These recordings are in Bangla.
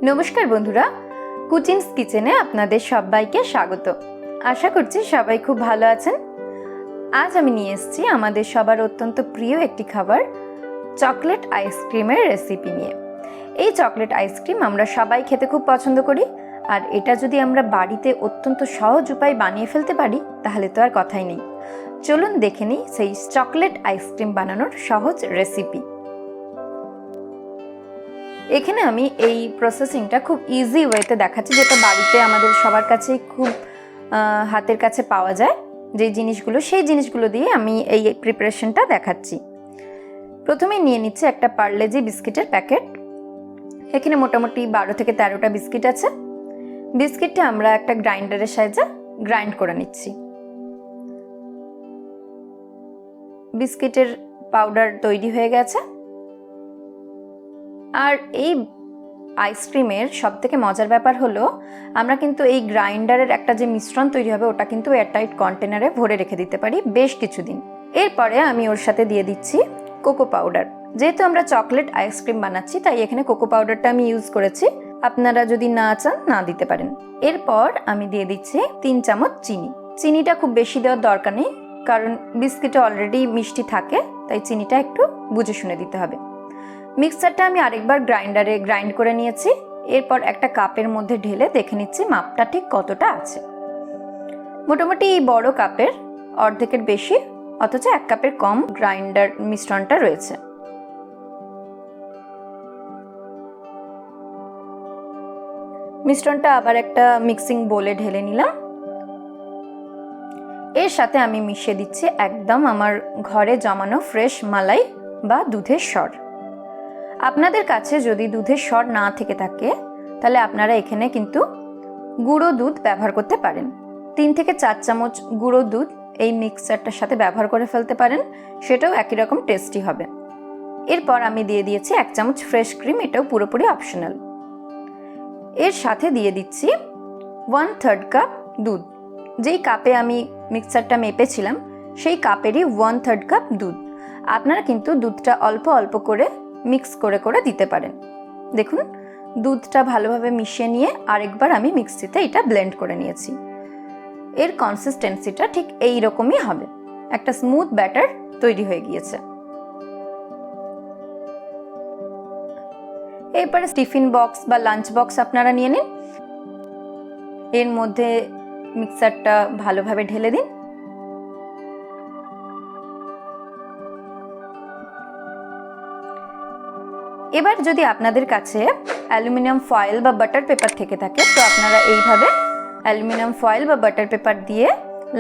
নমস্কার বন্ধুরা, কুচিন্স কিচেনে আপনাদের সবাইকে স্বাগত। আশা করছি সবাই খুব ভালো আছেন। আজ আমি নিয়ে এসেছি আমাদের সবার অত্যন্ত প্রিয় একটি খাবার, চকলেট আইসক্রিমের রেসিপি নিয়ে। এই চকলেট আইসক্রিম আমরা সবাই খেতে খুব পছন্দ করি, আর এটা যদি আমরা বাড়িতে অত্যন্ত সহজ উপায় বানিয়ে ফেলতে পারি তাহলে তো আর কথাই নেই। চলুন দেখে নিই সেই চকলেট আইসক্রিম বানানোর সহজ রেসিপি। এখানে আমি এই প্রসেসিংটা খুব ইজি ওয়েতে দেখাচ্ছি, যেটা বাড়িতে আমাদের সবার কাছেই খুব হাতের কাছে পাওয়া যায় যেই জিনিসগুলো, সেই জিনিসগুলো দিয়ে আমি এই প্রিপারেশনটা দেখাচ্ছি। প্রথমে নিয়ে নিচ্ছি একটা পার্লেজি বিস্কিটের প্যাকেট। এখানে মোটামুটি 12 থেকে 13টা বিস্কিট আছে। বিস্কিটটা আমরা একটা গ্রাইন্ডারের সাহায্যে গ্রাইন্ড করে নিচ্ছি। বিস্কিটের পাউডার তৈরি হয়ে গেছে। আর এই আইসক্রিমের সবথেকে মজার ব্যাপার হলো আমরা কিন্তু এই গ্রাইন্ডারের একটা যে মিশ্রণ তৈরি হবে ওটা কিন্তু এয়ারটাইট কন্টেনারে ভরে রেখে দিতে পারি বেশ কিছুদিন। এরপরে আমি ওর সাথে দিয়ে দিচ্ছি কোকো পাউডার। যেহেতু আমরা চকলেট আইসক্রিম বানাচ্ছি তাই এখানে কোকো পাউডারটা আমি ইউজ করেছি, আপনারা যদি না চান না দিতে পারেন। এরপর আমি দিয়ে দিচ্ছি 3 চামচ চিনি। চিনিটা খুব বেশি দেওয়ার দরকার নেই, কারণ বিস্কিটে অলরেডি মিষ্টি থাকে, তাই চিনিটা একটু বুঝে শুনে দিতে হবে। মিক্সারটা আমি আরেকবার গ্রাইন্ডারে গ্রাইন্ড করে নিয়েছি। এরপর একটা কাপের মধ্যে ঢেলে দেখে নিচ্ছি মাপটা ঠিক কতটা আছে। মোটামুটি এই বড় কাপের অর্ধেকের বেশি, অথচ 1 কাপের কম গ্রাইন্ডার মিশ্রণটা রয়েছে। মিশ্রণটা আবার একটা মিক্সিং বোলে ঢেলে নিলাম। এর সাথে আমি মিশিয়ে দিচ্ছি একদম আমার ঘরে জমানো ফ্রেশ মালাই বা দুধের সর। আপনাদের কাছে যদি দুধের সর না থেকে থাকে তাহলে আপনারা এখানে কিন্তু গুঁড়ো দুধ ব্যবহার করতে পারেন। 3 থেকে 4 চামচ গুঁড়ো দুধ এই মিক্সারটার সাথে ব্যবহার করে ফেলতে পারেন, সেটাও একই রকম টেস্টি হবে। এরপর আমি দিয়ে দিয়েছি 1 চামচ ফ্রেশ ক্রিম, এটাও পুরোপুরি অপশনাল। এর সাথে দিয়ে দিচ্ছি 1/3 কাপ দুধ। যেই কাপে আমি মিক্সারটা মেপেছিলাম সেই কাপেরই 1/3 কাপ দুধ। আপনারা কিন্তু দুধটা অল্প অল্প করে মিক্স করে করে দিতে পারেন। দেখুন, দুধটা ভালোভাবে মিশিয়ে নিয়ে আরেকবার আমি মিক্সিতে এটা ব্লেন্ড করে নিয়েছি। এর কনসিস্টেন্সিটা ঠিক এই রকমই হবে, একটা স্মুথ ব্যাটার তৈরি হয়ে গিয়েছে। এরপরে টিফিন বক্স বা লাঞ্চ বক্স আপনারা নিয়ে নিন। এর মধ্যে মিক্সারটা ভালোভাবে ঢেলে দিন। এবার যদি আপনাদের কাছে অ্যালুমিনিয়াম ফয়েল বা বাটার পেপার থেকে থাকে তো আপনারা এইভাবে অ্যালুমিনিয়াম ফয়েল বা বাটার পেপার দিয়ে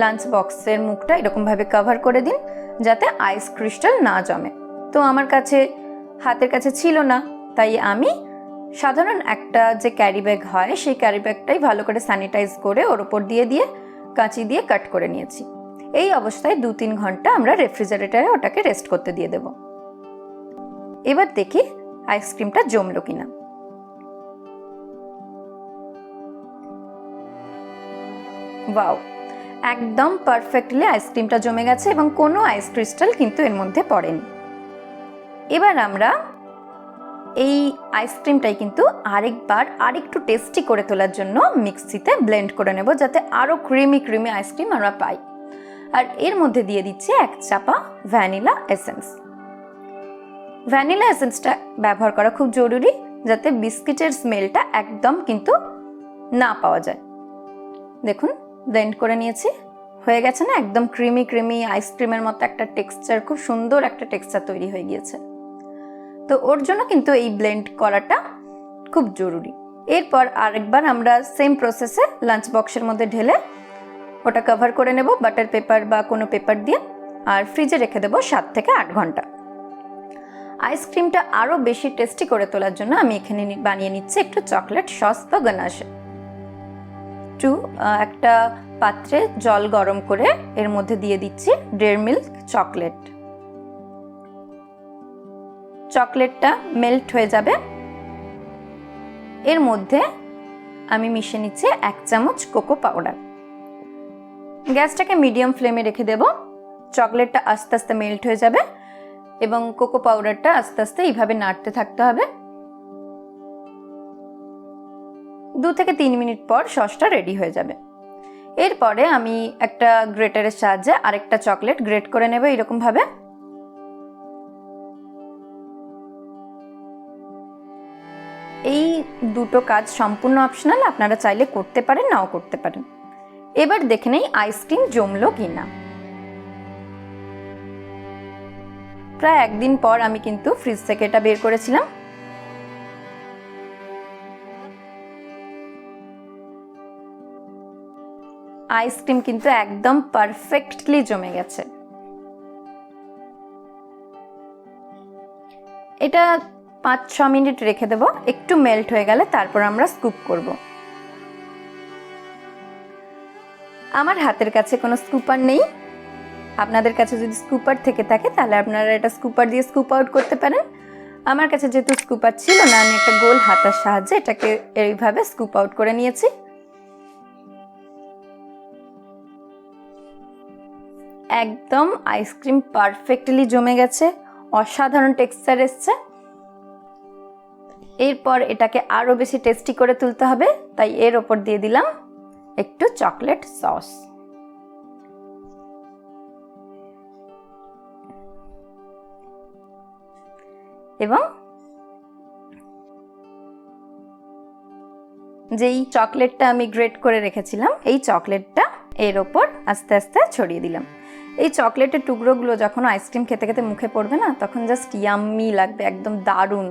লাঞ্চ বক্সের মুখটা এরকমভাবে কভার করে দিন, যাতে আইস ক্রিস্টাল না জমে। তো আমার কাছে হাতের কাছে ছিল না, তাই আমি সাধারণ একটা যে ক্যারি ব্যাগ হয় সেই ক্যারি ব্যাগটাই ভালো করে স্যানিটাইজ করে ওর ওপর দিয়ে দিয়ে কাঁচি দিয়ে কাট করে নিয়েছি। এই অবস্থায় 2-3 ঘন্টা আমরা রেফ্রিজারেটরে ওটাকে রেস্ট করতে দিয়ে দেব। এবার দেখি আইসক্রিমটা জমলো কিনা। ওয়াও, একদম পারফেক্টলি আইসক্রিমটা জমে গেছে এবং কোনো আইস ক্রিস্টাল কিন্তু এর মধ্যে পড়েনি। এবার আমরা এই আইসক্রিমটাই কিন্তু আরেকটু টেস্টি করে তোলার জন্য মিক্সিতে ব্লেন্ড করে নেব, যাতে আরো ক্রিমি ক্রিমি আইসক্রিম আমরা পাই। আর এর মধ্যে দিয়ে দিচ্ছি 1 চাপা ভ্যানিলা এসেন্স। ভ্যানিলা এসেন্সটা ব্যবহার করা খুব জরুরি, যাতে বিস্কিটের স্মেলটা একদম কিন্তু না পাওয়া যায়। দেখুন, ব্লেন্ড করে নিয়েছি, হয়ে গেছে না, একদম ক্রিমি ক্রিমি আইসক্রিমের মতো একটা টেক্সচার, খুব সুন্দর একটা টেক্সচার তৈরি হয়ে গিয়েছে। তো ওর জন্য কিন্তু এই ব্লেন্ড করাটা খুব জরুরি। এরপর আরেকবার আমরা সেম প্রসেসে লাঞ্চ বক্সের মধ্যে ঢেলে ওটা কভার করে নেব বাটার পেপার বা কোনো পেপার দিয়ে, আর ফ্রিজে রেখে দেবো 7 থেকে 8 ঘন্টা। আইসক্রিমটা আরও বেশি টেস্টি করে তোলার জন্য আমি এখানে বানিয়ে নিচ্ছি একটু চকলেট সস বা গানাশ। একটা পাত্রে জল গরম করে এর মধ্যে দিয়ে দিচ্ছি ডেয়ারি মিল্ক চকলেট। চকলেটটা মেল্ট হয়ে যাবে। এর মধ্যে আমি মিশিয়ে নিচ্ছি 1 চামচ কোকো পাউডার। গ্যাসটাকে মিডিয়াম ফ্লেমে রেখে দেব। চকলেটটা আস্তে আস্তে মেল্ট হয়ে যাবে এবং কোকো পাউডারটা আস্তে আস্তে এইভাবে নাড়তে থাকতে হবে। 2 থেকে 3 মিনিট পর সসটা রেডি হয়ে যাবে। এরপরে আমি একটা গ্রেটারের সাহায্যে আরেকটা চকলেট গ্রেট করে নেব এরকমভাবে। এই দুটো কাজ সম্পূর্ণ অপশনাল, আপনারা চাইলে করতে পারেন নাও করতে পারেন। এবার দেখে নেই আইসক্রিম জমলো কিনা। প্রায় 1 দিন পর আমি কিন্তু ফ্রিজ থেকে এটা বের করেছিলাম। আইসক্রিম কিন্তু একদম পারফেক্টলি জমে গেছে। এটা 5-6 মিনিট রেখে দেব, একটু মেল্ট হয়ে গেলে তারপর আমরা স্কুপ করব। আমার হাতের কাছে কোনো স্কুপার নেই, আপনাদের কাছে যদি স্কুপার থেকে থাকে তাহলে আপনারা এটা স্কুপার দিয়ে স্কুপ আউট করতে পারেন। আমার কাছে যেহেতু স্কুপার ছিল না, আমি একটা গোল হাতার সাহায্যে এটাকে এইভাবে স্কুপ আউট করে নিয়েছি। একদম আইসক্রিম পারফেক্টলি জমে গেছে, অসাধারণ টেক্সচার এসছে। এরপর এটাকে আরো বেশি টেস্টি করে তুলতে হবে, তাই এর ওপর দিয়ে দিলাম একটু চকলেট সস। এবং যেই চকলেটটা আমি গ্রেট করে রেখেছিলাম এই চকলেটটা এর ওপর আস্তে আস্তে ছড়িয়ে দিলাম। এই চকলেটের টুকরোগুলো যখন আইসক্রিম খেতে খেতে মুখে পড়বে না, তখন জাস্ট ইয়াম্মি লাগবে, একদম দারুণ।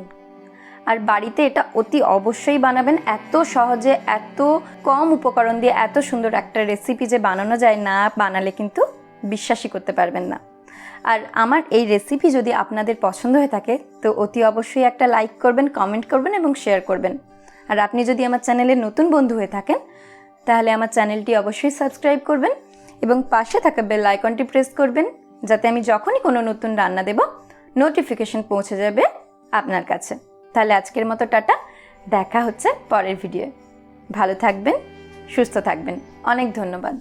আর বাড়িতে এটা অতি অবশ্যই বানাবেন। এত সহজে, এত কম উপকরণ দিয়ে এত সুন্দর একটা রেসিপি যে বানানো যায়, না বানালে কিন্তু বিশ্বাসই করতে পারবেন না। আর আমার এই রেসিপি যদি আপনাদের পছন্দ হয়ে থাকে তো অতি অবশ্যই একটা লাইক করবেন, কমেন্ট করবেন এবং শেয়ার করবেন। আর আপনি যদি আমার চ্যানেলের নতুন বন্ধু হয়ে থাকেন তাহলে আমার চ্যানেলটি অবশ্যই সাবস্ক্রাইব করবেন এবং পাশে থাকা বেল আইকনটি প্রেস করবেন, যাতে আমি যখনই কোনো নতুন রান্না দেব নোটিফিকেশন পৌঁছে যাবে আপনার কাছে। তাহলে আজকের মতো টাটা, দেখা হচ্ছে পরের ভিডিওয়ে। ভালো থাকবেন, সুস্থ থাকবেন, অনেক ধন্যবাদ।